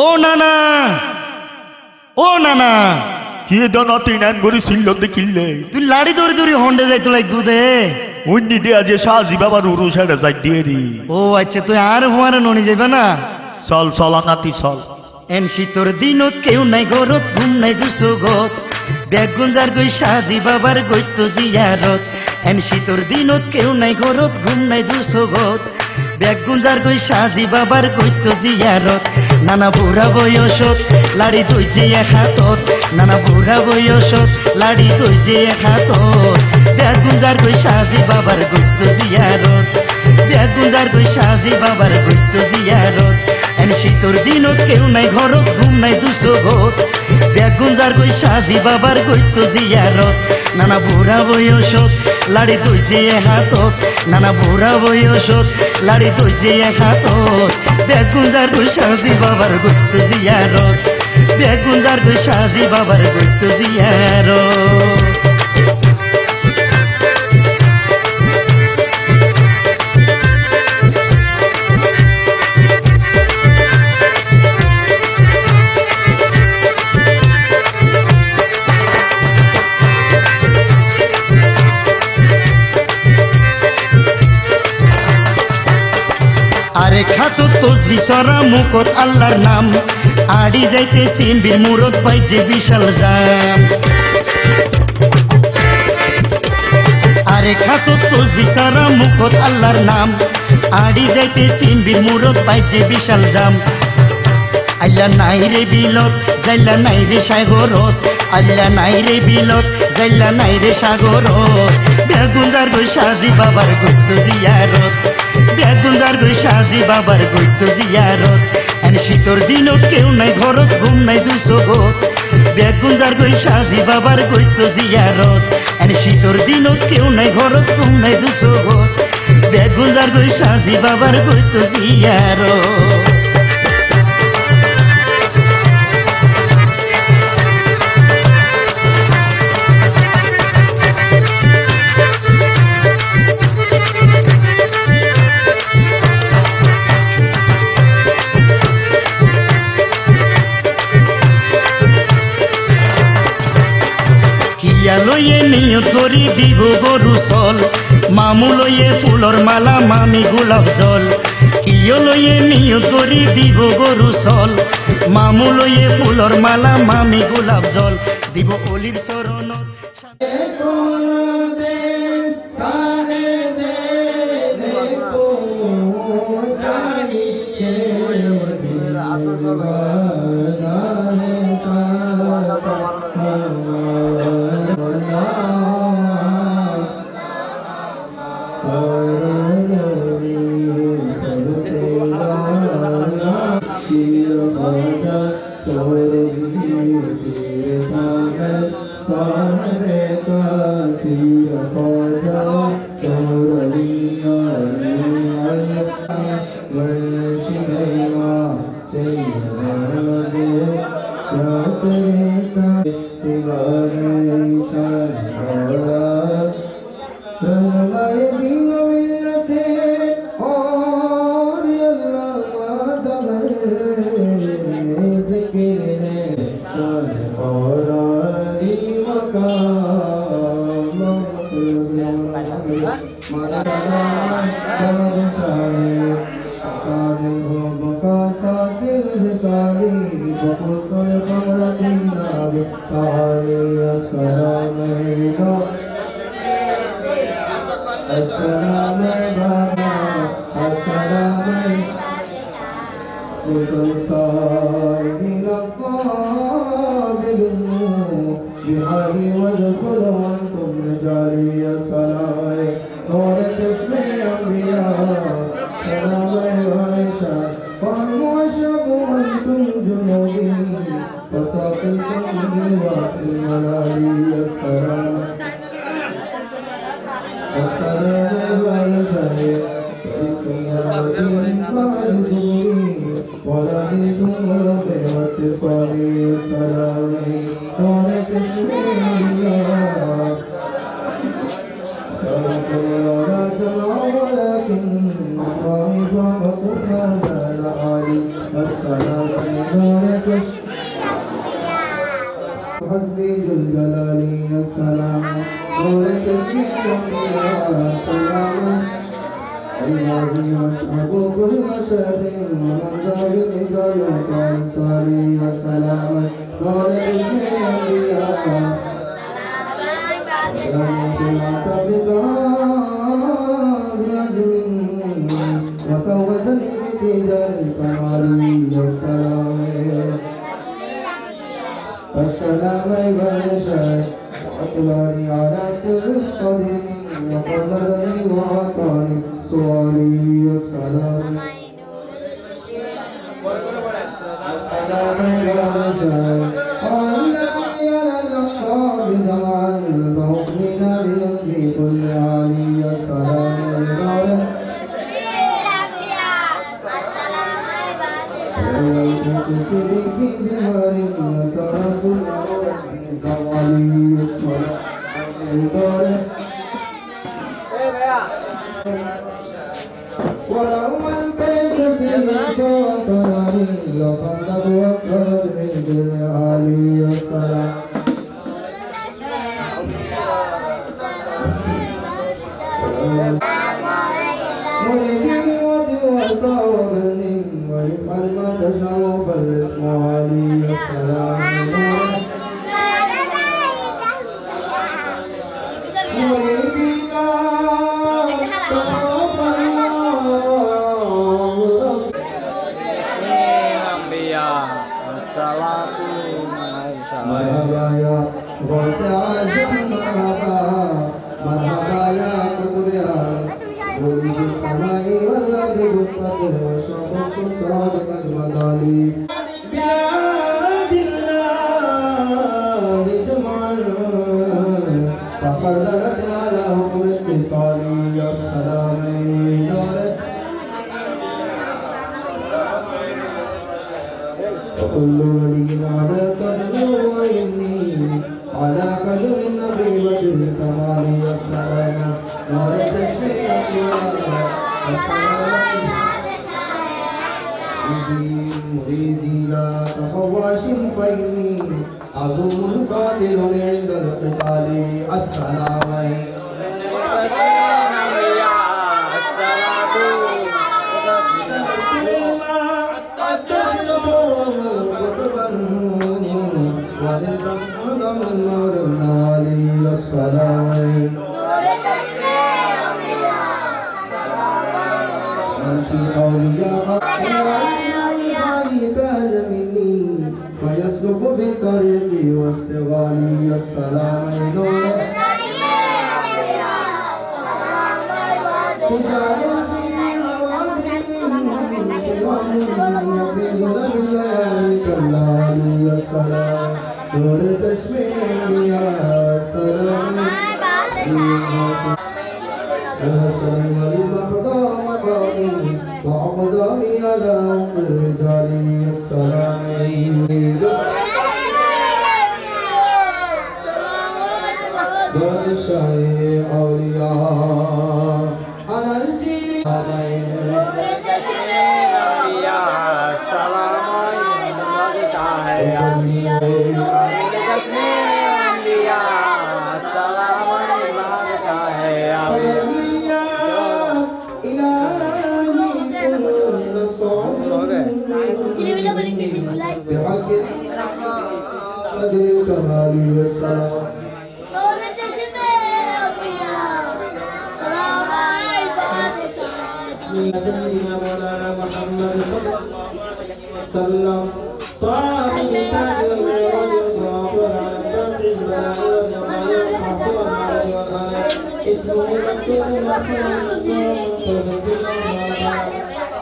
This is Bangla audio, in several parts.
ও নানা, ও নানা, কি দানা তুই নান গরি ছিল দেখিলে তুই লাড়ি দৌড়ি দৌড়ি হন্ডে যাইতো লাগতো দে। উন্নি দে আজ সাজি বাবার উরু সাইডে যাই দিয়ে রি। ও আচ্ছা, তুই আর হুয়ারে ননি যাবে না? চল চল নাতি চল। এন শীতর দিনত কেউ নাই ঘরত, ঘুম নাই দুসো গত, বেগুনজার গই সাজি বাবার গইত জিয়ারত। এন শীতর দিনত কেউ নাই ঘরত, ঘুম নাই দুসো গত, বেগুনজার গই সাজি বাবার গইত জিয়ারত। নানা বুড়া বয়সত লাড়ি দই যে এক হাতত, নানা বুড়া বয়সত লাড়ি দই যে এক হাতত, বেগুনজার গই সাজি বাবার গইত জিয়ারত, বেগুনজার গই সাজি বাবার গইত জিয়ারত। এন শীতর দিনত কেউ নাই ঘরত, ঘুম নাই দুসো গত, বেগুনজার গই সাজি বাবার গইত জিয়ারত। নানা বুড়া বয়সত লাড়ি দই যে এক হাতত, নানা বুড়া বয়সত লাড়ি দই যে এক হাতত, বেগুনজার গই সাজি বাবার গইত জিয়ারত, বেগুনজার গই সাজি বাবার গইত জিয়ারত। আরে খাতো তসবি সরা মুকত আল্লাহর নাম, আড়ি যাইতে সিম্বির মুরত পাই যে বিশাল জাম। আরে খাতো তসবি সরা মুকত আল্লাহর নাম, আড়ি যাইতে সিম্বির মুরত পাই যে বিশাল জাম। আল্লাহ নাই রে বিলত যাইলা নাই রে সাগরত, আল্লাহ নাই রে বিলত যাইলা নাই রে সাগরত, বেগুনজার গই সাজি বাবার গইত জিয়ারত, বেগুনজার গই সাজি বাবার গইত জিয়ারত। এন শীতর দিনত কেউ নাই ঘরত, ঘুম নাই দুসো গত, বেগুনজার গই সাজি বাবার গইত জিয়ারত। এন শীতর দিনত কেউ নাই ঘরত, ঘুম নাই দুসো গত, বেগুনজার গই সাজি বাবার গইত জিয়ারত। লইয়ে নিয়ত করি দিব গরু চল, মামু লইয়ে ফুলর মালা, মামি গোলাপ জল। কিয় লইয়ে নিয়ত করি দিব গরু চল, মামু লইয়ে ফুলর মালা, মামি গোলাপ জল, দিব অলির চরণত। السلام حسبي ذو الجلال السلام نور تشريع الأنبياء سلاما الذي يشهد كل شيخ ومن ذا بالهداية إنصاري السلام نور تشريع الأنبياء وتوبة الابتداء الكمالي السلام السلام عباد الشيخ أقبالي على سر القديم وقدرني وعطاني سؤالي السلام السلام عباد الشيخ وعلمني على الأحقاب جمعا فأؤمن بذنبي كل عالي السلام عباد ويتكسري في بهار سرس الأرض زوالي الصلاة ولو البيت سيفا كلامي لقد توكل من سر علي السلام مريدي وصوبني ويفعل ما تشاء فالاسم علي السلام مريدي مرحبا يا غوث اعظم مرحبا مرحبا يا قطب يا ولي السماء والارض بالفضل والشمس صادق المدالي بلاد الله جمعا تقدرت على حكم اتصال السلام وكل ولي على قدر وإني على قدر النبي بدر الكمال السلام نور التشريع السلام مريدي لا تخواش فإني عزوم فاضل عند القتال السلام نور العالي السلام في أولياء كان مني فيسلك في الطريق واستغالي السلام نور تشميع يا سلام سلم المقدام باقي وعقدامي على أمر الرجال السلام زاد الشهي أولياء على الجيل سيدنا مولانا محمد صلى الله عليه وسلم صاحب التاج والعوج والظافر على الدفع البلاء والجمال والمحفوظ عليه والآية اسمه مكتوب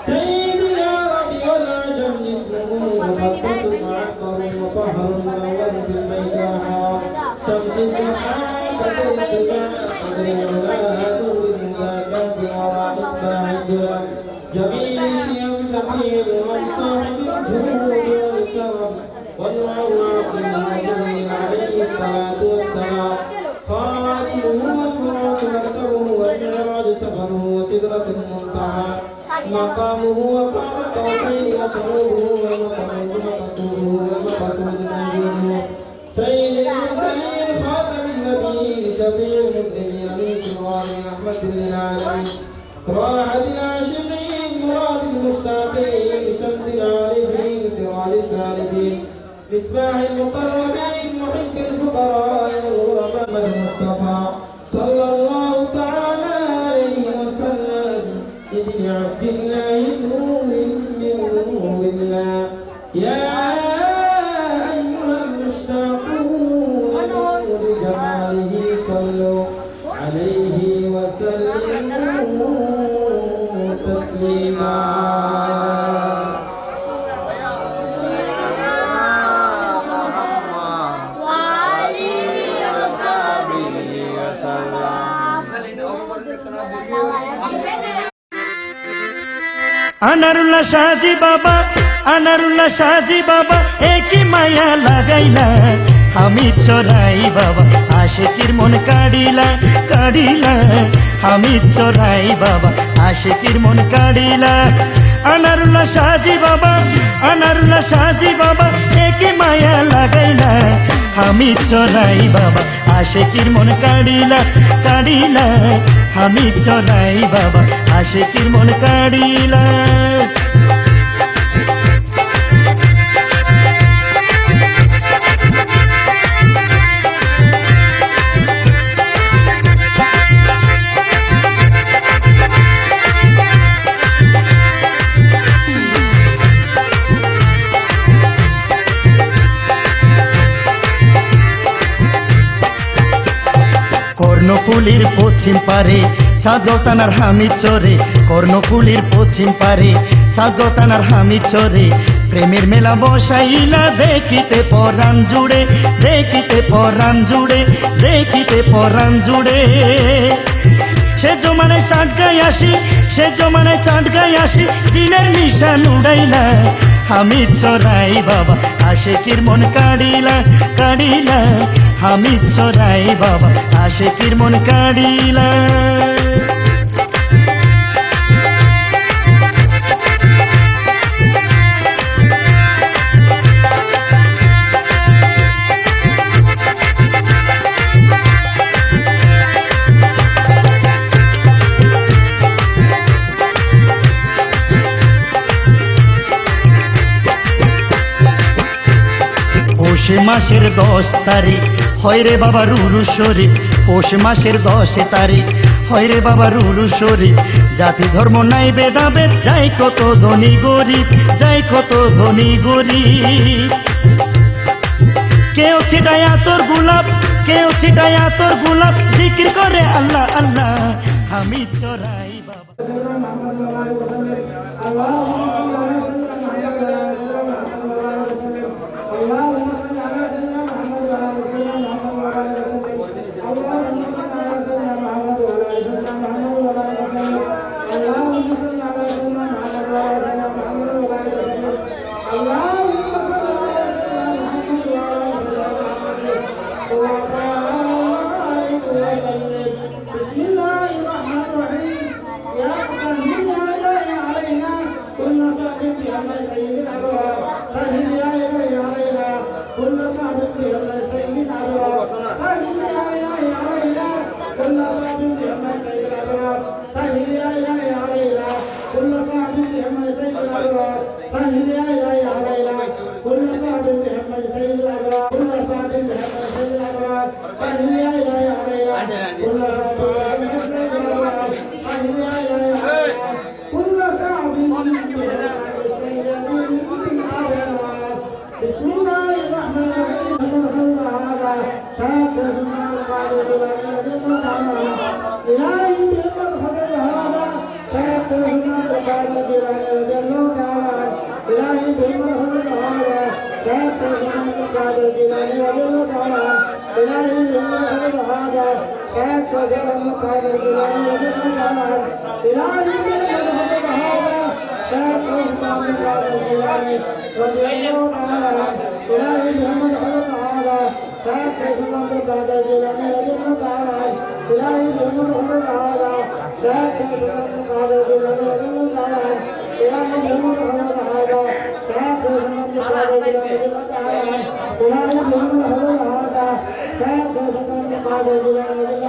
سيدنا ربي والعجم اسمه مخطط معطر مطهر منور في الميدان شمس الضحى كالاتباع قدر مولاها نور المذاكرة وراء الساعد جميل الشيم شفيع والصاحب الجهود والكرم والعواصم والجميل عليه الصلاة والسلام خالده والقرآن مكتبه والمعراج سفره وسدرة المنتهى مقامه وقام قوسين وقلوبه ومقامه ومقصوده ومقصود نبيه سيد شفيع المذنبين من كرام رحمة للعالمين راحة العاشقين مراد المشتاقين شمس العارفين سراج السالكين مصباح المقربين محب الفقراء والغرباء المصطفى صلى الله تعالى عليه وسلم ابن عبد الله نور من نور الله يا أيها المشتاقون لجماله صلوا عليه وسلموا تسليما আনারুল্লাহ শাহজি বাবা আনারুল্লাহ শাহজি বাবা একই মায়া লাগাইলা আমি চোরাই বাবা আশিকির মন কাড়িলা কাড়িলা আমি চোরাই বাবা আশিকির মন কাড়িলা আনারুল্লাহ শাহজি বাবা আনারুল্লাহ শাহজি বাবা একই মায়া লাগাইলা আমি চোরাই বাবা আশিকির মন কাড়িলা কাড়িলা আমি চোরাই বাবা আশিকির মন কাড়িলা কর্ণফুলির পশ্চিম পারে সাগতানার হামি চরে কর্ণফুলির পশ্চিম পারে সাগতানার হামি চরে প্রেমের মেলা বসাইলা দেখিতে পরাণ জুড়ে দেখিতে পরাণ জুড়ে দেখিতে পরাণ জুড়ে সে জমানায় চাট গাই আসি সে জমানায় চাট গাই আসি দিনের নিশান উড়াইলা আমি চোরাই বাবা আশিকির মন কাড়িলা কাড়িলা আমি চোরাই বাবা আশিকির মন কাড়িলা পৌষ মাসের 10 তারিখ হয় রে বাবা রুরু শরীফ পৌষ মাসের 10 তারিখ হয় রে বাবা রুরু শরীফ জাতি ধর্ম নাই ভেদাভেদ যাই কত ধনী গরিব যাই কত ধনী গরিব কেউ ছিটায় আতর গোলাপ কেউ ছিটায় আতর গোলাপ জিকির করে আল্লাহ আল্লাহ আমি চোরাই বাবা Thank you.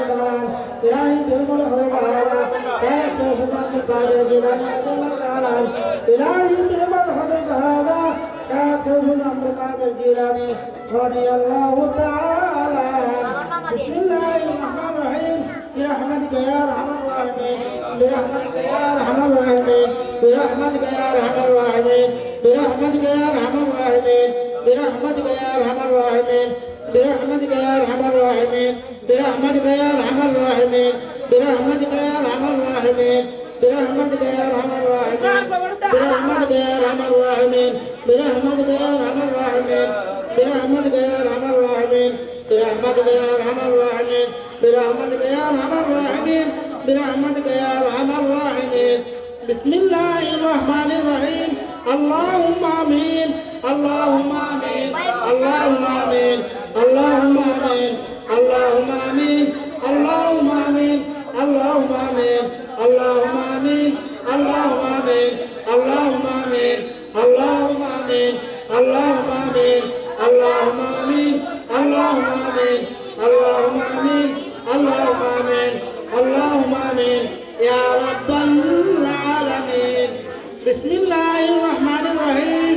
القادر الجيلاني رضي الله تعالى عنه إلهي بمرحب هذا شيخنا عبد القادر الجيلاني رضي الله تعالى عنه بسم الله الرحمن الرحيم برحمتك يا أرحم الراحمين برحمتك يا أرحم الراحمين برحمتك يا أرحم الراحمين برحمتك يا أرحم الراحمين برحمتك يا أرحم الراحمين برحمتك يا أرحم الراحمين برحمتك يا أرحم الراحمين برحمتك يا أرحم الراحمين برحمتك يا أرحم الراحمين برحمتك يا أرحم الراحمين برحمتك يا أرحم الراحمين برحمتك يا أرحم الراحمين برحمتك يا أرحم الراحمين برحمتك يا أرحم الراحمين برحمتك يا أرحم الراحمين بسم الله الرحمن الرحيم اللهم آمين اللهم آمين اللهم آمين اللهم آمين اللهم آمين اللهم آمين اللهم آمين اللهم آمين اللهم آمين اللهم آمين اللهم آمين اللهم آمين اللهم آمين اللهم آمين اللهم آمين اللهم آمين اللهم آمين يا رب العالمين بسم الله الرحمن الرحيم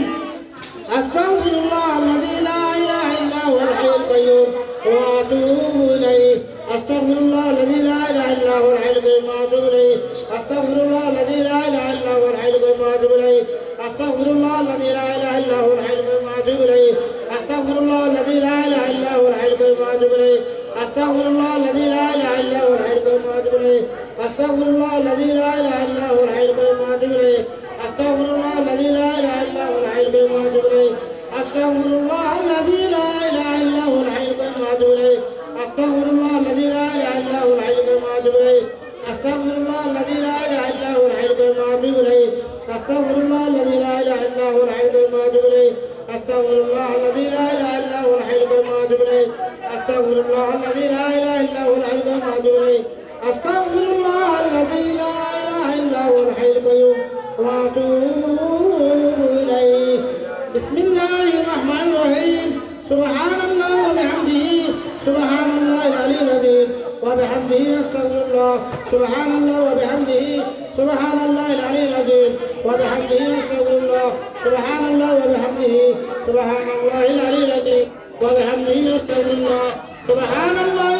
أستغفر الله الذي لا إله إلا هو الحي القيوم وأتوب إليه أستغفر الله الذي لا إله إلا هو الحي القيوم وأتوب إليه أستغفر الله الذي لا إله إلا هو الحي القيوم وأتوب إليه أستغفر الله الذي لا إله إلا هو الحي القيوم وأتوب إليه أستغفر الله الذي لا إله إلا هو الحي القيوم وأتوب إليه أستغفر الله الذي لا إله إلا هو الحي القيوم وأتوب إليه أستغفر الله الذي لا إله إلا هو الحي القيوم وأتوب إليه أستغفر الله الذي لا إله إلا هو الحي القيوم وأتوب إليه أستغفر الله الذي لا إله إلا هو الحي القيوم وأتوب إليه أستغفر الله الذي لا إله إلا هو الحي القيوم وأتوب إليه أستغفر الله الذي لا إله إلا هو الحي القيوم وأتوب إليه أستغفر الله الذي لا إله إلا هو الحي القيوم وأتوب إليه أستغفر الله الذي لا إله إلا هو الحي القيوم وأتوب إليه أستغفر الله الذي لا إله إلا هو الحي القيوم وأتوب إليه أستغفر الله الذي لا إله إلا هو الحي القيوم وأتوب إليه بسم الله الرحمن الرحيم سبحان الله وبحمده سبحان الله العلي العظيم وبحمده أستغفر الله سبحان الله وبحمده سبحان الله العلي العظيم وبحمده أستغفر الله سبحان الله وبحمده سبحان الله العلي العظيم وبحمده أستغفر الله سبحان الله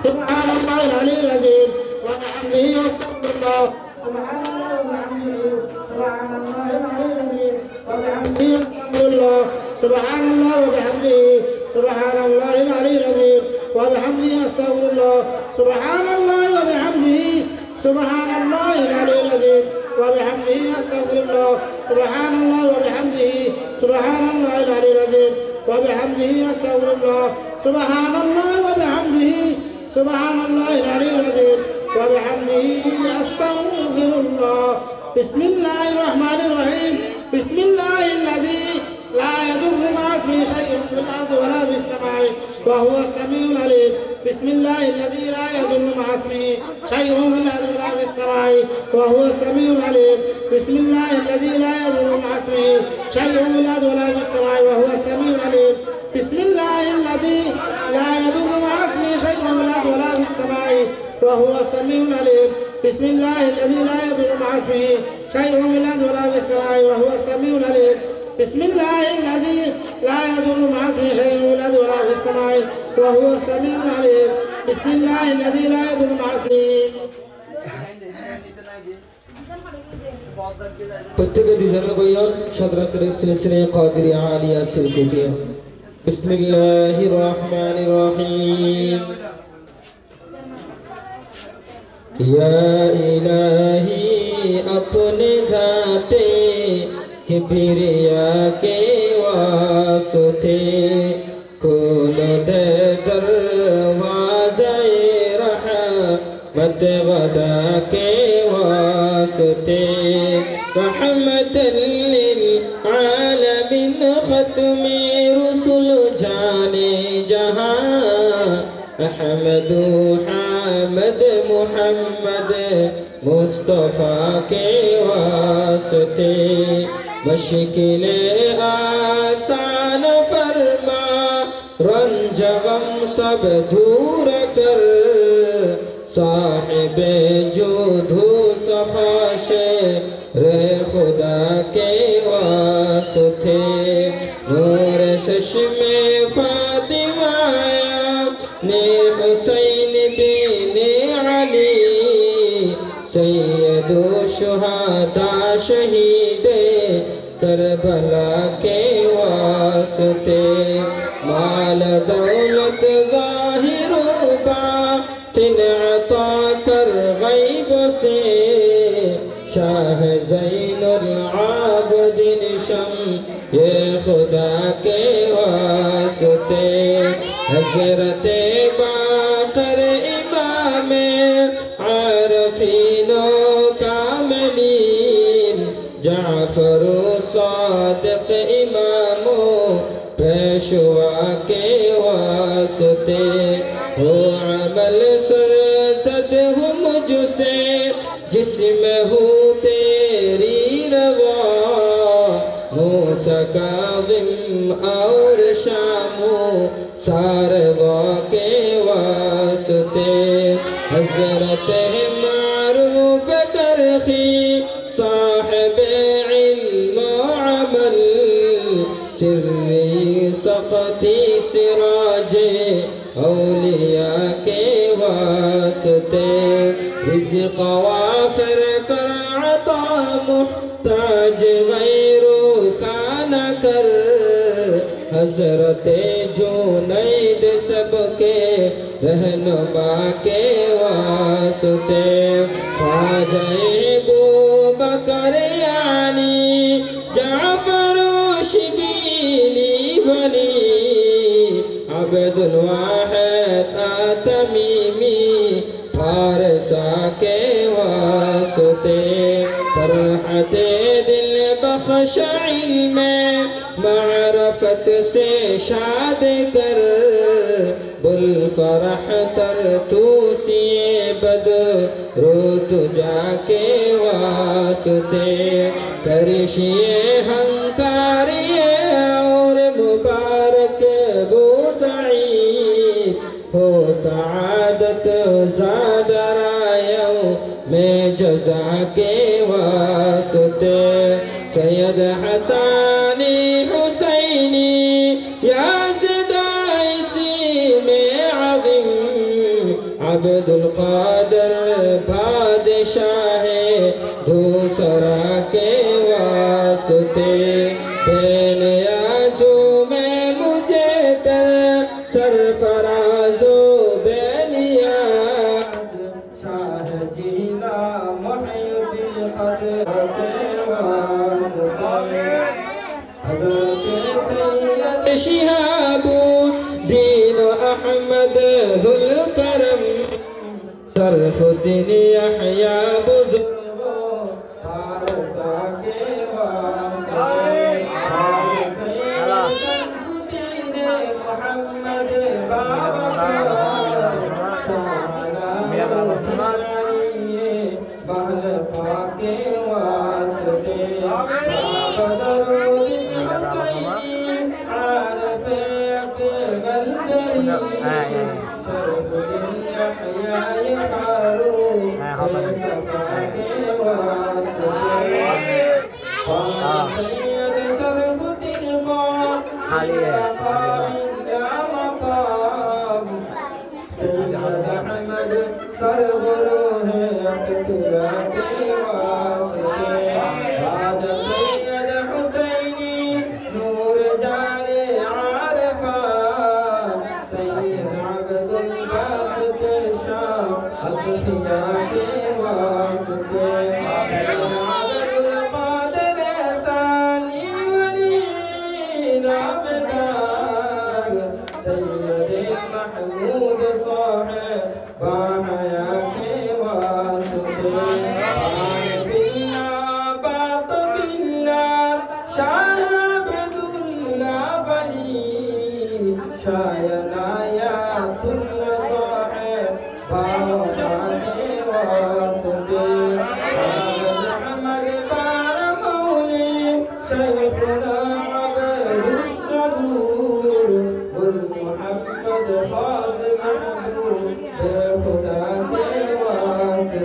سبحان الله العلي العظيم وبحمده أستغفر الله سبحان الله وبحمده سبحان الله العلي العظيم وبحمده أستغفر الله سبحان الله وبحمده سبحان الله العلي العظيم وبحمده أستغفر الله سبحان الله وبحمده سبحان الله العلي العظيم وبحمده أستغفر الله سبحان الله وبحمده سبحان الله العلي العظيم وبحمده أستغفر الله سبحان الله وبحمده سبحان الله العلي العظيم وبحمده أستغفر الله بسم الله الرحمن الرحيم بسم الله الذي لا يضر مع اسمه شيء في الأرض ولا في السماء وهو السميع العليم بسم الله الذي لا يضر مع اسمه شيء في الأرض ولا في السماء وهو السميع العليم بسم الله الذي لا يضر مع اسمه شيء في الأرض ولا في السماء وهو السميع العليم بسم الله الذي لا يضر مع اسمه شيء في الأرض ولا في السماء وهو السميع العليم بسم الله الذي لا يضر مع اسمه شيء في الأرض ولا في السماء وهو السميع العليم بسم الله الذي لا يضر مع اسمه شيء في الأرض ولا في السماء وهو السميع العليم بسم الله الذي لا يضر مع اسمه প্রত্যেকে দুজনে কইয়ন সদরা সিলসিলা কাদেরিয়া আলিয়া সিলকুটিয়া বিসমিল্লাহির রহমানির রহিম ইয়া ইলাহি अपने जाते किबरिया के वास्ते खोल दे दरवाज़े रहमत वदा के वास्ते रहमतल लिल आलमीन खत्मे रसूल जाने जहां अहमद हामद मुहम्मद मुस्तफ़ा के वास्ते मुश्किले आसान फरमा रंजगम सब दूर कर साहिबे जोधो सब बख्श रे खुदा के वास्ते नूर चश्मे फातिमाया ने हुसैन बिन अली सैयदो शुहदा शहीदे करबला के वास्ते माल दौलत ज़ाहिर बातिन अता कर गैब से शाह ज़ैनुल आबिदीन शम ये खुदा के वास्ते हज़रत बाकर इमाम आरफीनो कामिलीन जाफर सादिक इमामो पेशवा के वास्ते हो अमल सरसद हो मुझसे जिसमें हो तेरी रवा मूसा काज़िम और शामो सारवा के वास्ते हज़रत मारूफ करखी साहिब इल्म अमल सिर्री सक़ती सिराजे औलिया के वास्ते रिज़्क़ वाफ़िर कर अता मुहताज गैरो का न कर हज़रत जुनैद सबके रहनुमा के वास्ते ख्वाजा बू बकर यानी जाफर शिबीली बनी अब्दुल वाहिद तमीमी फारसा के वास्ते फरहते दिल बख्श इल्म मारफत से शाद कर बुल फरह तर तूसिए बद रो तुझा के वास्ते करशिए हंकारिए और मुबारक वो सईद हो सआदत ज़ादरायो में जज़ा के वास्ते सैयद हसानी हुसैनी याज़िदा इसी में अज़ीम अब्दुल कादिर बादशाह दूसरा के वास्ते बेन याज़ो में मुझे कर सरफराज़ो बेनिया शाह जीला मुहीद्दीन क़द्र के वास्ते हज़रत शिहाबुद्दीन अहमद ज़ुल करम शरफुद्दीन यहया बुज़ुर्गो फारसा के वास्ते शमसुद्दीन मुहम्मद बाबा बहरफा के वास्ते बदरुद्दीन हुसैन आरफ़े अक़बल जरी शरफुद्दीन यहया फारूक सफ़ा के वास्ते सैयद शरफुद्दीन खाली है सैयद अहमद सरवरो है अक़बा के वास्ते बाद सैयद हुसैनी नूर जाने आरफा सैयद अब्दुल बासित शाह असफिया के वास्ते सैयद अब्दुल कादिर तानी वली नामदार सैयद महमूद साहिब बाहया के वास्ते बिल्ला बात बिल्ला शाह अब्दुल्ला वली शायनाया तुल्ला साहिब बाहया के वास्ते अहमद बार मौली शैखुना अब्दुल सबूर बुल मुहम्मद क़ासिम महमूद खुदा के वास्ते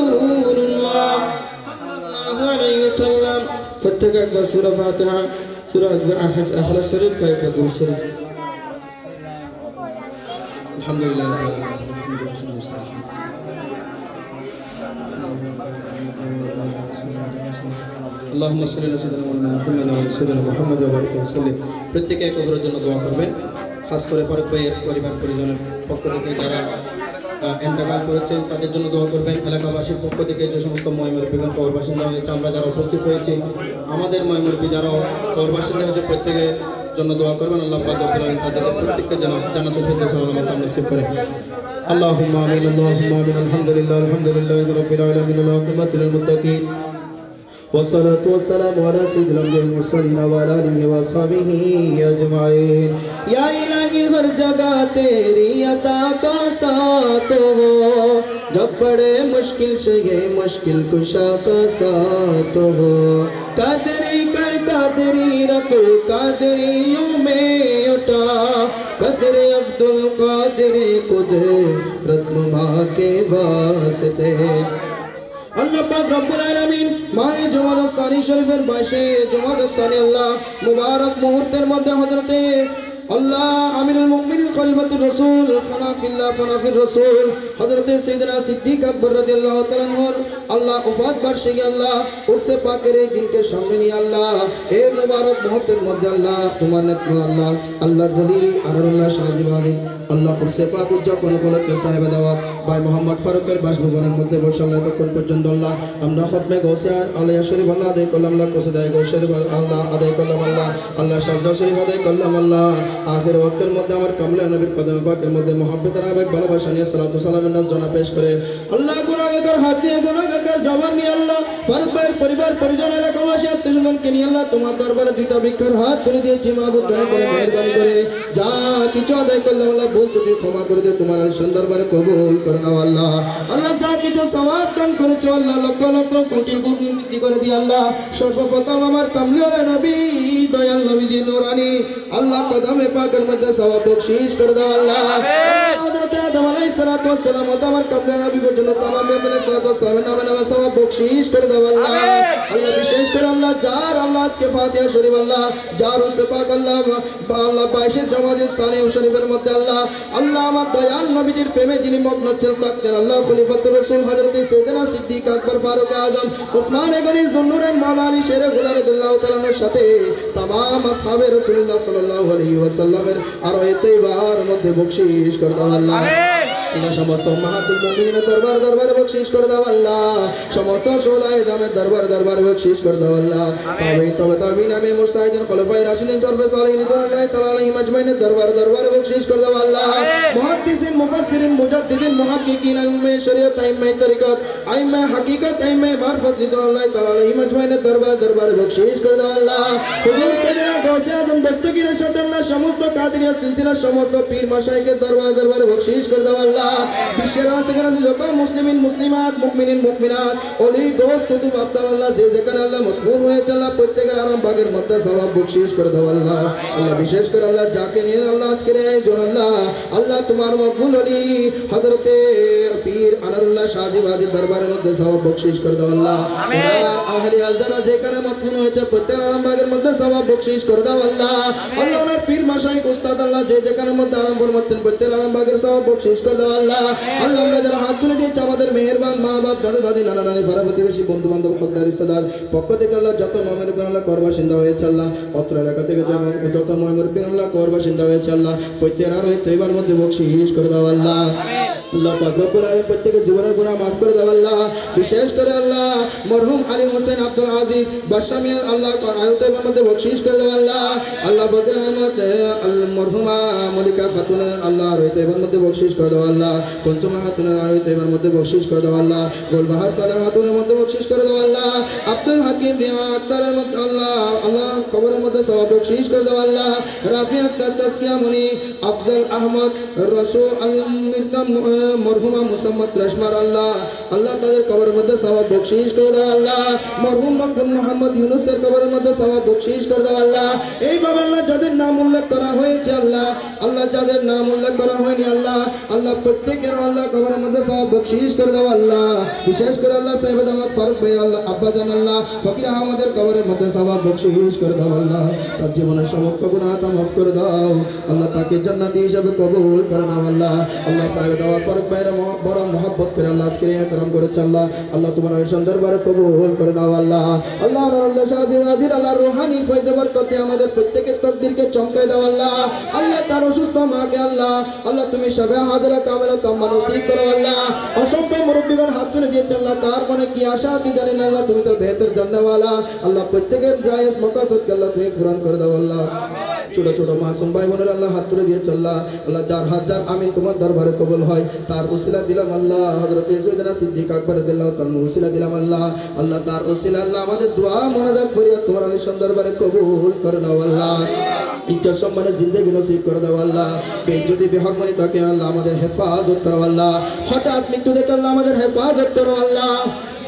রাসূলুল্লাহ সাল্লাল্লাহু আলাইহি ওয়াসাল্লাম। প্রত্যেক একবার সূরা ফাতিহা, সূরা ইখলাস শরীফ, কয়েকবার দুরূদ শরীফ। আলহামদুলিল্লাহ আল্লাহুম্মা সাল্লি আলা সাইয়্যিদিনা মুহাম্মাদ ওয়া আলা সাইয়্যিদিনা মুহাম্মাদ ওয়া বারিক ওয়া সাল্লিম। প্রত্যেকে একে অপরের জন্য দোয়া করবেন। খাস করে ফারুক ভাইয়ের পরিবার পরিজনের পক্ষ থেকে যারা ইন্তেকাল করেছেন তাদের জন্য দোয়া করবেন। এলাকাবাসীর পক্ষ থেকে যে সমস্ত ময়মুরব্বিগণ কবর বাসিন্দা হয়েছে, আমরা যারা উপস্থিত হয়েছি, আমাদের ময়মুরব্বি যারা কবর বাসিন্দা হয়েছে, প্রত্যেকের জন্য দোয়া করবেন। আল্লাহ পাক রব্বুল আলামিন তাদের প্রত্যেককে জান্নাতুল ফিরদাউস নসিব করে। اللهم آمين اللهم آمين الحمد لله رب العالمين والعاقبة للمتقين والصلاة والسلام على سيد الأنبياء والمرسلين وعلى آله وأصحابه أجمعين या इलाही हर जगह तेरी अता का साथ हो जब बड़े मुश्किल से ये मुश्किल कुशा का साथ हो कादरी कर कादरी रख कादरियों में उठा कदर अब्दुल कादिर कुदरत नुमा के वास्ते আল্লাহ পাক রব্বুল আলামিন মায়ে জুমাদা সানি শরীফের বাইশে জুমাদা সানি আল্লাহ মুবারক মুহূর্তের মধ্যে হযরতে আল্লাহ আমিরুল মুমিনিন খলিফাতুর রাসূল ফানাফির রাসূল হযরতে সাইয়েদনা সিদ্দিক আকবর রাদিয়াল্লাহু তাআলা আনহুর আল্লাহ ওফাত বার্ষিকী আল্লাহ উরসে পাকের এই দিনকে সামনে নিয়ে আল্লাহ এই মুবারক মুহূর্তের মধ্যে আল্লাহ তোমার নেক আল্লাহ আল্লাহর বলি আনারুল্লাহ শাহজিবানি আল্লাহ উরসে পাক উদযাপন উপলক্ষে সাহেব দাওয়াত ভাই মোহাম্মদ ফারুকের বাসভবনের মধ্যে বসে আল্লাহ তখন পর্যন্ত আল্লাহ আমরা খতমে গৌসে আলিয়া শরীফ আল্লাহ আদায় করলাম, আল্লাহ কোসে গৌসে শরীফ আল্লাহ আদায় করলাম, আল্লাহ শাহজাহ শরীফ আদায় করলাম, আল্লাহ আখির ওয়াক্তের মধ্যে আমার কামলে নবীর কদম পাকের মধ্যে মুহাব্বতের আবেগ ভালোবাসা নিয়ে সালাতু সালামের নাজ জানা পেশ করে আল্লাহ গুনাহগার হাত দিয়ে গুনাহগার জবান নিয়ে আল্লাহ ফারুক ভাইয়ের পরিবার পরিজন এলাকাবাসী আত্মীয়স্বজনকে নিয়ে আল্লাহ তোমার দরবারে দুইটা ভিক্ষার হাত তুলে দিয়েছি মাহবুব দয়া করে মেহেরবানি করে যা কিছু আদায় করলাম আল্লাহ ভুল ত্রুটি ক্ষমা করে দিয়ে তোমার আলিশান দরবারে কবুল করে নাও আল্লাহ। আল্লাহ যা কিছু সওয়াব দান করেছো আল্লাহ লক্ষ লক্ষ কোটি কোটি বৃদ্ধি করে দিয়ে আল্লাহ সর্বপ্রথম আমার কামলিওয়ালা নবী দয়াল নবীজি নূরানি আল্লাহ কদমে পাকের মধ্যে সওয়াব বখশিশ করে দাও আল্লাহ। হযরত আদম আলাইহিস সালাতু ওয়াস সালাম আমার কামলিওয়ালা নবী পর্যন্ত তামাম আলাইহিস সালাতু ওয়াস সালামের নামে সওয়াব বখশিশ করে দাও আল্লাহ। আল্লাহ বিশেষ করে আল্লাহ যার আল্লাহ আজকে ফাতিহা শরীফ আল্লাহ যার উসে পাক আল্লাহ আল্লাহ 22 জামাতে সানি শরীফের মধ্যে আল্লাহ আল্লাহ আমার দয়াল নবীজির প্রেমে যিনি মগ্ন ছিলেন থাকতেন আল্লাহ খলিফাতুর রাসূল হযরত সাইয়েদনা সিদ্দিক আকবর ফারুক আযম ওসমান গনি যুন্নুরাইন মাওলানা আলী শেরে খুদা রাদিয়াল্লাহু তাআলার সাথে तमाम আসহাবে রাসূলুল্লাহ সাল্লাল্লাহু আলাইহি ওয়াসাল্লামের আরোহে তৈবার মধ্যে বখশিশ করে দাও আল্লাহ। আল্লাহ সমস্ত উম্মাহাতুল মুমিনিনের দরবারে বখশিশ করে দাও আল্লাহ। সমস্ত শুহাদায়ে দামের দরবারে বখশিশ করে দাও আল্লাহ। তাবিঈন আমি মুস্তাহিদিন খলিফায়ে রাশিদিন সরফে সালিহিন রিদওয়ানুল্লাহি তাআলা আলাইহিম আজমাইনের দরবারে বখশিশ করে দাও আল্লাহ। মুহাদ্দিসিন মুফাসসিরিন মুজাদ্দিদিন মুহাক্কিকিন আইম্মায়ে শরীয়ত আইম্মায়ে তরিকত আইম্মায়ে হাকিকত আইম্মায়ে মারফত রিদওয়ানুল্লাহি তাআলা আলাইহিম আজমাইনের দরবারে বখশিশ করে দাও আল্লাহ। হুজুর সাইয়েদনা গাউসে আজম দস্তগীরের সাথে আল্লাহ সমস্ত কাদেরিয়া সিলসিলার সমস্ত পীর মাশায়েখের দরবারে বখশিশ করে দাও আল্লাহ। বিশ্বের আশেপাশে যত মুসলিমিন মুসলিমাত মুমিনিন মুমিনাত ওলি দোস্ত কুতুব আব্দাল আল্লাহ যে যেখানে আল্লাহ মতফুন হয়েছে আল্লাহ প্রত্যেকের আরাম ভাগের মধ্যে সওয়াব বখশিশ করে দাও আল্লাহ। আল্লাহ বিশেষ করে আল্লাহ যাকে নিয়ে আল্লাহ আজকের এই জন আল্লাহ তোমার মকবুল ওলি হযরতে পীর আনারুল্লাহ শাহজি বাজির দরবারের মধ্যে সওয়াব বখশিশ করে দাও আল্লাহ। আর আহলি আল যারা যেখানে মতফুন হয়েছে প্রত্যেকের আরাম ভাগের মধ্যে সওয়াব বখশিশ করে দাও আল্লাহ। আল্লাহ ওনার পীর মাশায়েখ উস্তাদ আল্লাহ যে যেখানে মধ্যে আরাম ফরমাচ্ছেন প্রত্যেকের আরাম ভাগের সওয়াব বখশিশ করে দাও আল্লাহ। আল্লাহ আমরা যারা হাত তুলে দিয়েছি আমাদের মেহেরবান মা বাপ দাদা দাদি নানা নানি পাড়া প্রতিবেশী বন্ধু বান্ধব হকদার রিশতেদার পক্ষ থেকে আল্লাহ যত মুমিন আল্লাহ কবর বাসিন্দা হয়েছে আল্লাহ অত্র এলাকা থেকে যত মুমিন আল্লাহ কবর বাসিন্দা হয়েছে আল্লাহ প্রত্যেকের আরোহে তৈবার মধ্যে বখশিশ করে দাও আল্লাহ। আল্লাহ পাক রব্বুল আলামিন প্রত্যেকের জীবনের গুনাহ মাফ করে দাও আল্লাহ। বিশেষ করে আল্লাহ মরহুম আলী হোসেন আব্দুল আজিজ বাদশামিয়ার আল্লাহ আয়তের মধ্যে বখশিশ করে দাও আল্লাহ। আল্লাহ বদর আহমদ মরহুমা মলিকা খাতুনের আল্লাহ আয়তের মধ্যে বখশিশ করে দাও আল্লাহ। পঞ্চমা খাতুনের আয়তের মধ্যে বখশিশ করে দাও আল্লাহ। গোলবাহার সালাম খাতুনের মধ্যে বখশিশ করে দাও আল্লাহ। আব্দুল হাকিম রিয়া আক্তারের মধ্যে আল্লাহ কবরের মধ্যে সওয়াব বখশিশ করে দাও আল্লাহ। রাফি আক্তার তাসকিয়া মুনি আফজল আহমদ রাসূল আল মিরকাম মরহুমা মুসাম্মদ রেশমার আল্লাহ আল্লাহ তাদের কবরের মধ্যে সওয়াব বকশিশ করে দাও আল্লাহ মরহুম মোহাম্মদ ইউনূসের কবরের মধ্যে সওয়াব বকশিশ করে দাও আল্লাহ এইভাবে আল্লাহ যাদের নাম উল্লেখ করা হয়েছে আল্লাহ আল্লাহ যাদের নাম উল্লেখ করা হয়নি আল্লাহ আল্লাহ প্রত্যেকের আল্লাহ কবরের মধ্যে সওয়াব বকশিশ করে দাও আল্লাহ বিশেষ করে আল্লাহ সাহেব দাওয়াত ফারুক ভাই আল্লাহ আব্বা জান আল্লাহ ফকির আহমদের কবরের মধ্যে সওয়াব বকশিশ করে দাও আল্লাহ তার জীবনের সমস্ত গুনাহ তা মাফ করে দাও আল্লাহ তাকে জান্নাতি হিসেবে কবুল করে নাও আল্লাহ আল্লাহ সাহেব দাওয়াত ফারুক ভাইয়ের বড় মহব্বত করে আল্লাহ আজকে একরাম করেছে আল্লাহ আল্লাহ তোমার সুন্দর বারে কবুল করে নাও আল্লাহ আল্লাহ আল্লাহ শাহজিওয়াদির আল্লাহ রুহানি ফয়জে বরকতে আমাদের প্রত্যেকের তকদিরকে চমকাই দাও আল্লাহ আল্লাহ তার অসুস্থ মাকে আল্লাহ আল্লাহ তুমি সবে হাজরা কামেলা তাম্মা নসিব করো আল্লাহ অসংখ্য মুরব্বিগণ হাত তুলে দিয়েছে আল্লাহ তার মনে কি আশা আছে জানেন আল্লাহ তুমি তো বেহতর জান্নাওয়ালা আল্লাহ প্রত্যেকের জায়েজ মাকাসদকে আল্লাহ তুমি পূরণ করে দাও আল্লাহ ছোট ছোট মাসুম ভাই বোনের আল্লাহ হাত তুলে দিয়েছে আল্লাহ আল্লাহ যার হাত যার আমিন তোমার দরবারে কবুল হয় তার উসিলা দিলাম আল্লাহ হযরত সাইয়েদনা সিদ্দিক আকবর রাদিয়াল্লাহু তাআলা উসিলা দিলাম আল্লাহ আল্লাহ তার উসিলা আল্লাহ আমাদের দোয়া মোনাজাত ফরিয়াদ তোমার আলী দরবারে কবুল করে নাও আল্লাহ ইজ্জত সম্মানে জিন্দেগি নসিব করে দাও আল্লাহ বেইজ্জতি বেহরমানি তাকে আল্লাহ আমাদের হেফাজত করো আল্লাহ হঠাৎ মৃত্যু থেকে আল্লাহ আমাদের হেফাজত করো আল্লাহ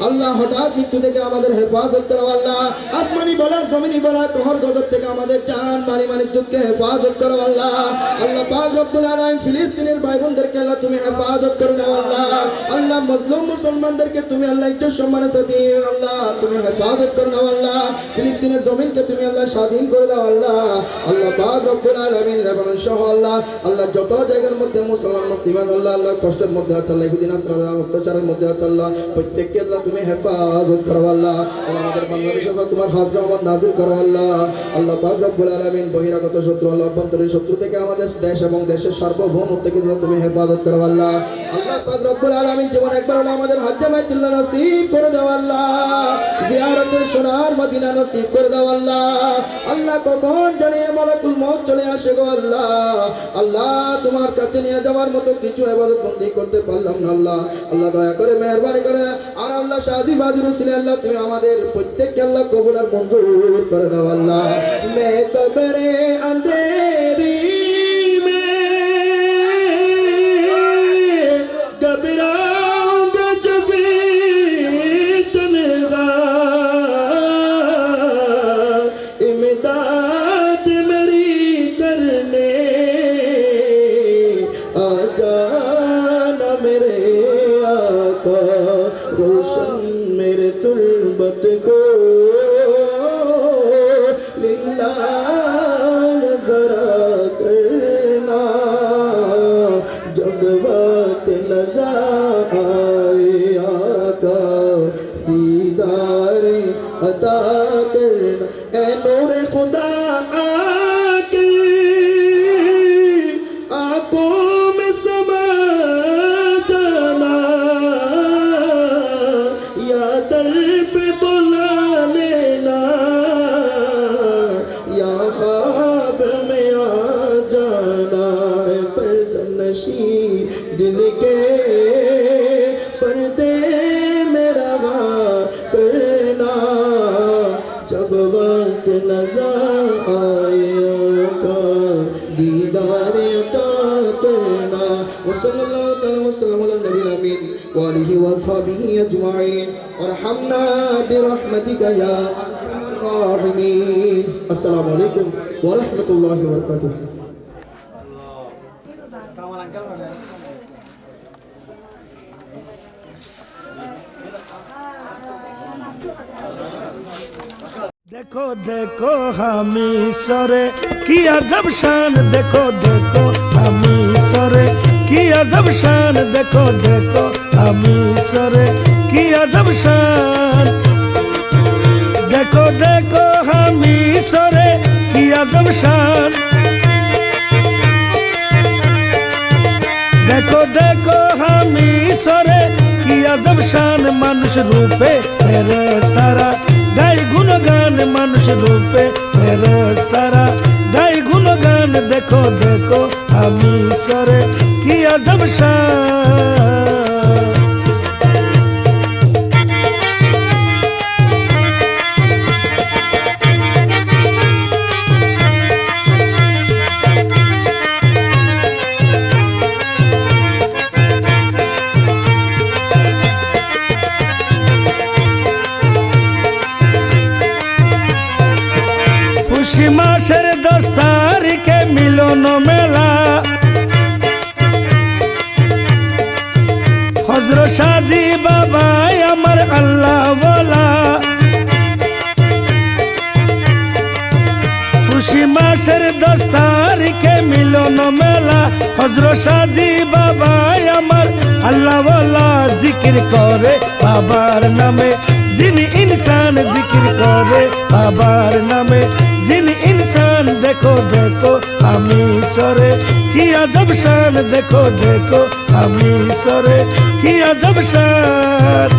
আল্লাহ হঠাৎ মৃত্যু থেকে আমাদের হেফাজত করো আল্লাহ আসমানি বলা জমিনি বলা তোহর গজব থেকে আমাদের জান মারি মানিজ্যকে হেফাজত করো আল্লাহ আল্লাহ পাক রব্বুল আলামিন ফিলিস্তিনের ভাই বোনদেরকে আল্লাহ তুমি হেফাজত করে দাও আল্লাহ আল্লাহ মজলুম মুসলমানদেরকে তুমি আল্লাহ একটু সম্মানের সাথে আল্লাহ তুমি হেফাজত করে দাও আল্লাহ ফিলিস্তিনের জমিনকে তুমি আল্লাহ স্বাধীন করে দাও আল্লাহ আল্লাহ পাক রব্বুল আলামিন লেবানন সহ আল্লাহ আল্লাহ যত জায়গার মধ্যে মুসলমান মুসলিমান আল্লাহ আল্লাহ কষ্টের মধ্যে আছে আল্লাহ ইহুদি নাসরারা অত্যাচারের মধ্যে আছে আল্লাহ প্রত্যেককে আল্লাহ তুমি হেফাজত করো আল্লাহ আমাদের বাংলাদেশে তোমার খাস রহমত নাজিল করো আল্লাহ আল্লাহ পাক রব্বুল আলামিন বহিরাগত শত্রু আল্লাহ অভ্যন্তরীণ শত্রু থেকে আমাদের দেশ এবং দেশের সার্বভৌমত্বকে তুমি হেফাজত করো আল্লাহ আল্লাহ পাক রব্বুল আলামিন যেমন একবার হলো আমাদের হজ্জে বাইতুল্লাহ নসিব করে দাও আল্লাহ জিয়ারতে সোনার মদিনা নসিব করে দাও আল্লাহ আল্লাহ কখন জানি মালাকুল মউত চলে আসে গো আল্লাহ আল্লাহ তোমার কাছে নিয়ে যাওয়ার মতো কিছু ইবাদত বন্দি করতে পারলাম না আল্লাহ আল্লাহ দয়া করে মেহেরবানি করে আর আল্লাহ শাহজি বাজুর উসিলা আল্লাহ তুমি আমাদের প্রত্যেককে আল্লাহ কবুল আর মঞ্জুর করে দাও আল্লাহ মে কবরে अंधेरी में घबराऊंगा जब तन्हा इमदाद मेरी करने आ जाना मेरे आका रोशन मेरे तुल्बत को लिल्लाह जरा करना जब बात नजर आए आका दीदार अता करना ए नूरे खुदा आकर आंखों में समा जाना या दर पे बुला लेना या ख्वाब में आ जाना पर्दनशी दिल के पर्दे मेरा करना जब वक्त नजर आए का दीदार अता करना वसल्लल्लाहु तआला वसल्लम अला नबील अमीन व आलिहि व अस्हाबिहि अजमाइन वरहमना बिरहमतिका या अरहमर राहिमीन अस्सलामु अलैकुम व रहमतुल्लाहि व बरकातुहू देखो देखो हामी सरे किया जब शान देखो देखो हामी सरे किया जब शान देखो देखो हामी सरे किया जब शान देखो देखो हामी सरे किया जब शान देखो देखो हामी सरे किया जब शान मानुष रूपे फेरेस्तारा गाय गुणगान मानुष रूपे फेरेस्तारा गाय गुणगान देखो देखो हामी सरे किया जब शान খুশি মাসের 10 তারিখে মিলন মেলা হযরত সাজি বাবা আমার আল্লাহ ওয়ালা খুশি মাসের 10 তারিখে মিলন মেলা হযরত সাজি বাবা আমার আল্লাহ ওয়ালা জিকির করে বাবার নামে যিনি ইনসান জিকির করে বাবার নামে যিনি ইনসান দেখো দেখো আমি সরে কি আজব শান দেখো দেখো আমি সরে কি আজব শান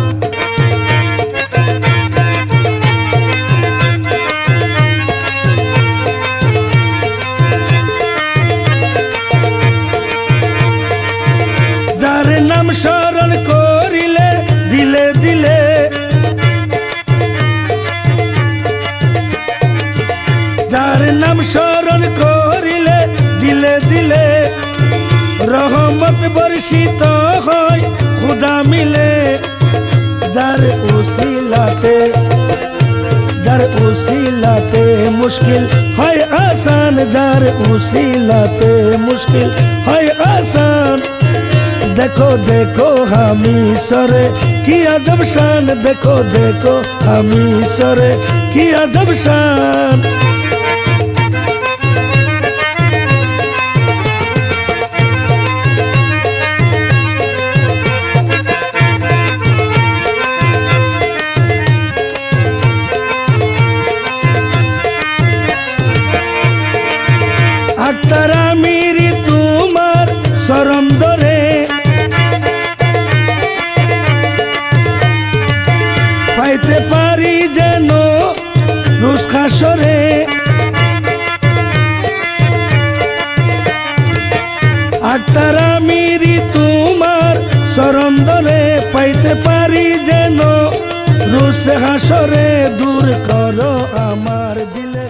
যার নাম স্মরণ করিলে দিলে দিলে যার নাম স্মরণ করিলে দিলে দিলে রহমত বর্ষিত হয় খুদা মিলে যার উসিলাতে মুশকিল হয় আসান যার উসিলাতে মুশকিল হয় আসান देखो देखो हामी सरे की अजब शान देखो देखो हामी सरे की अजब शान अक्तरा मेरी तुम्हार शरम दरे পাইতে পারি যেন রুসখা সরে আক্তারা মিরি তোমার সরন্দরে পাইতে পারি যেন রুসখা সরে দূর করো আমার দিলে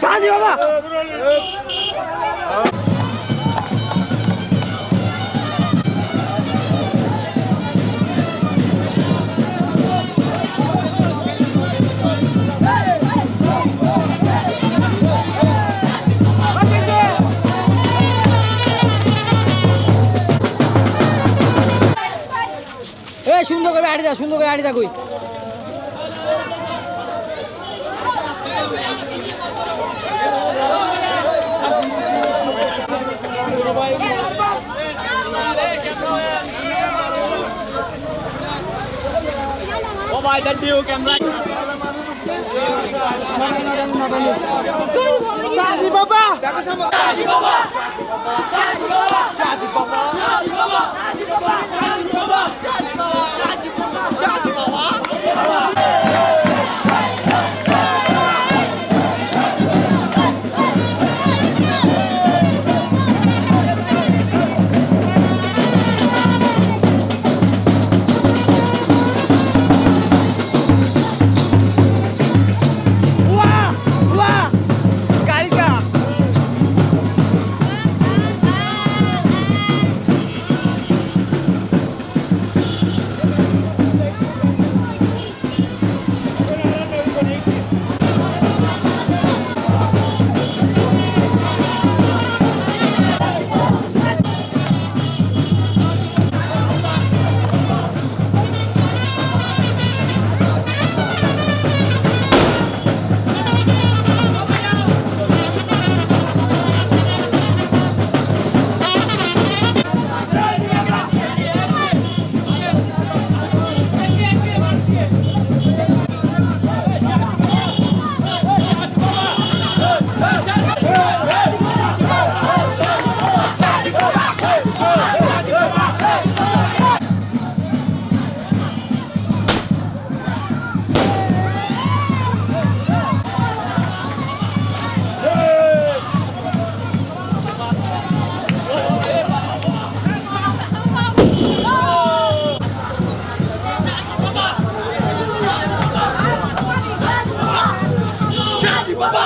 शादी बाबा সুন্দর করে আড়ি দা, সুন্দর করে আড়ি দা কই। ও ভাই দ্যাট ডিও ক্যামেরা সাজি বাবা শাদি বাবা শাদি বাবা শাদি বাবা শাদি বাবা শাদি বাবা শাদি বাবা শাদি বাবা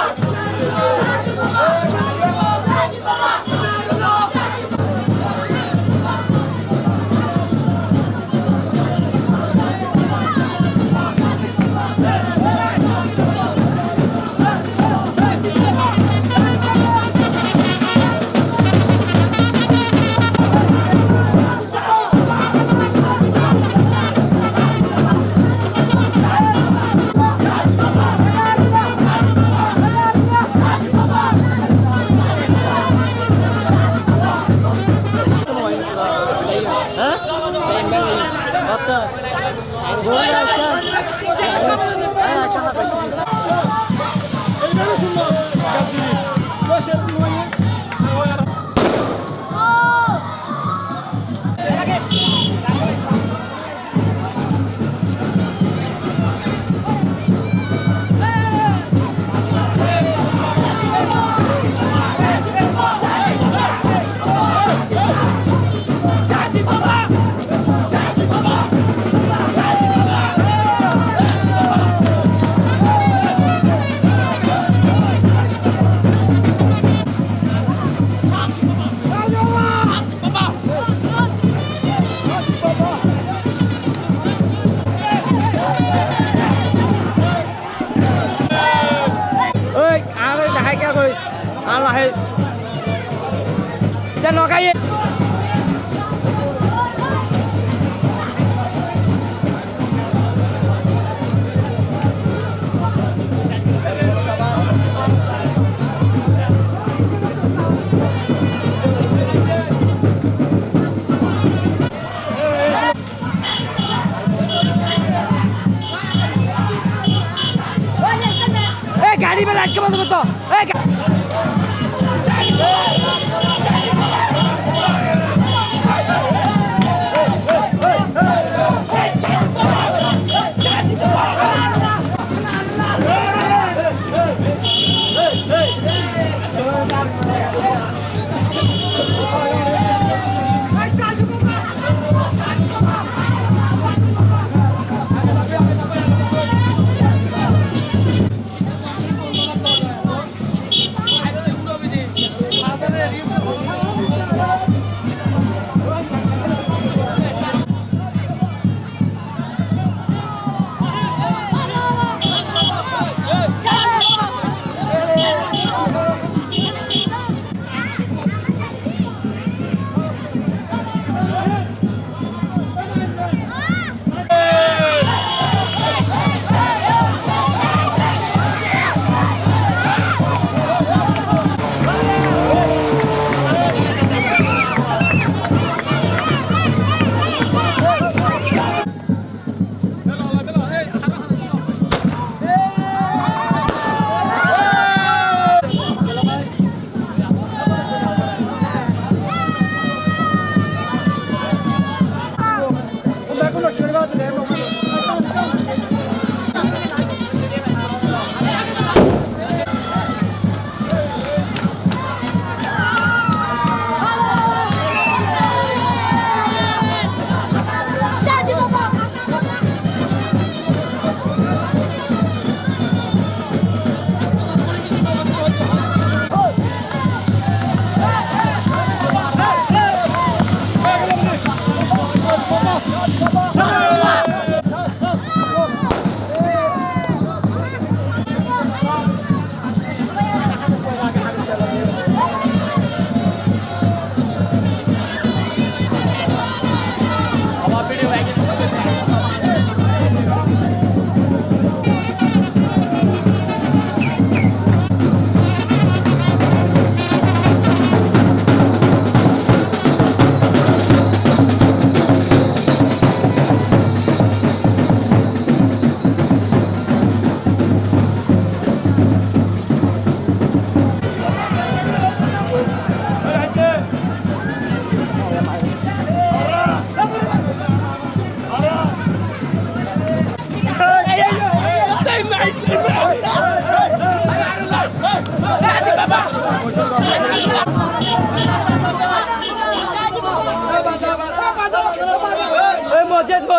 गाड़ी में लाइट के बंद कर दो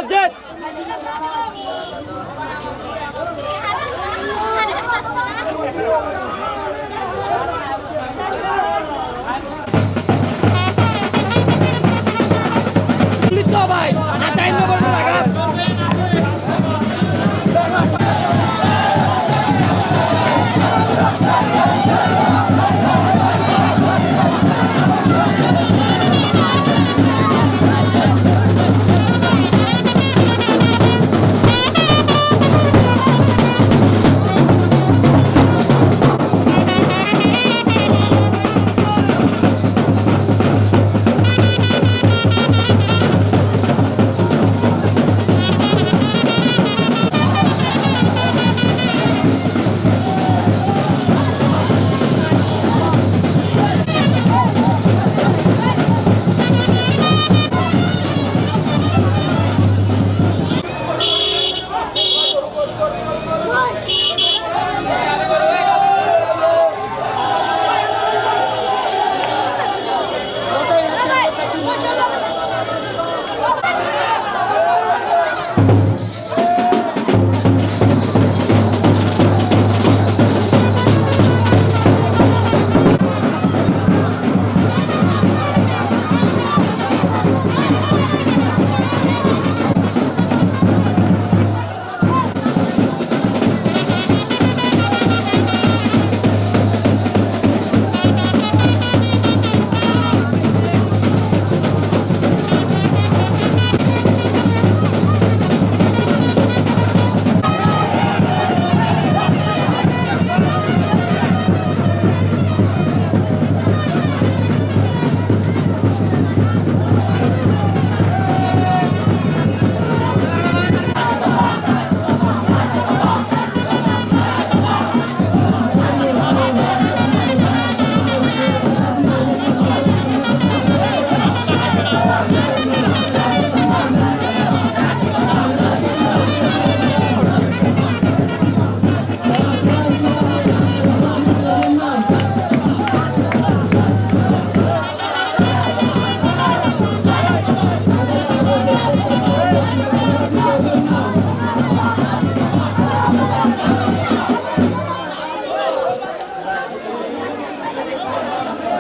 মসজিদ ভাই আর টাইম না করবো না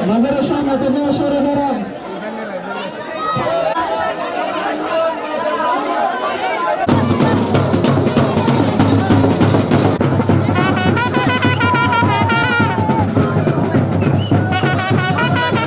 Madrasah Madinah Surabaya